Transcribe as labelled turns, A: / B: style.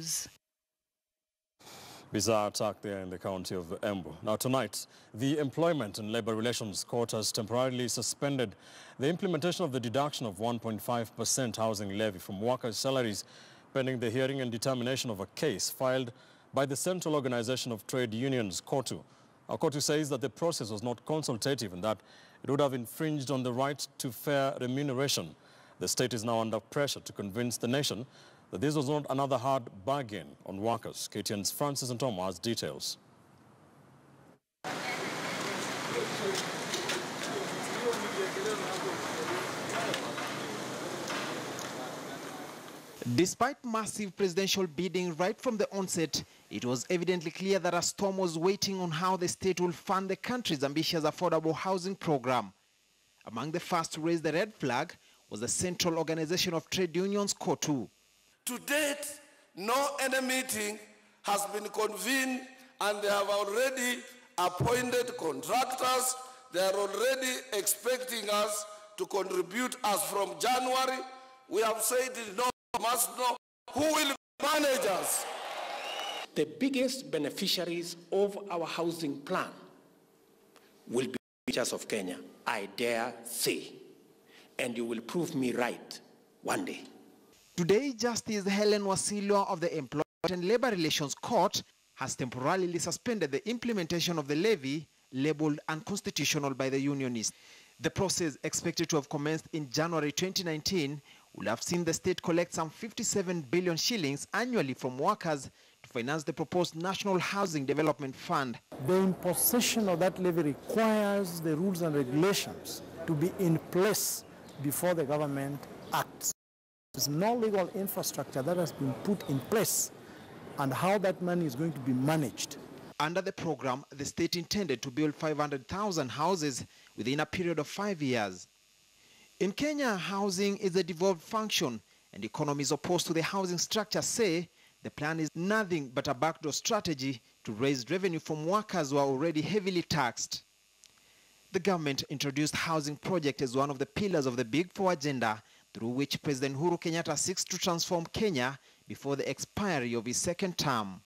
A: News.
B: Bizarre attack there in the county of Embu. Now tonight, the Employment and Labour Relations Court has temporarily suspended the implementation of the deduction of 1.5% housing levy from workers' salaries pending the hearing and determination of a case filed by the Central Organization of Trade Unions, COTU. Now, COTU says that the process was not consultative and that it would have infringed on the right to fair remuneration. The state is now under pressure to convince the nation that this was not another hard bargain on workers. KTN's Francis Ntomo has details.
C: Despite massive presidential bidding right from the onset, it was evidently clear that a storm was waiting on how the state will fund the country's ambitious affordable housing program. Among the first to raise the red flag was the Central Organization of Trade Unions, COTU.
D: To date, no any meeting has been convened and they have already appointed contractors. They are already expecting us to contribute as from January. We have said no, must know who will manage us.
E: The biggest beneficiaries of our housing plan will be teachers of Kenya, I dare say, and you will prove me right one day.
C: Today, Justice Helen Wasilwa of the Employment and Labour Relations Court has temporarily suspended the implementation of the levy labelled unconstitutional by the unionists. The process, expected to have commenced in January 2019, will have seen the state collect some 57 billion shillings annually from workers to finance the proposed National Housing Development Fund.
F: The imposition of that levy requires the rules and regulations to be in place before the government acts. There's no legal infrastructure that has been put in place and how that money is going to be managed.
C: Under the program, the state intended to build 500,000 houses within a period of 5 years. In Kenya, housing is a devolved function, and economies opposed to the housing structure say the plan is nothing but a backdoor strategy to raise revenue from workers who are already heavily taxed. The government introduced housing project as one of the pillars of the Big Four agenda, through which President Uhuru Kenyatta seeks to transform Kenya before the expiry of his second term.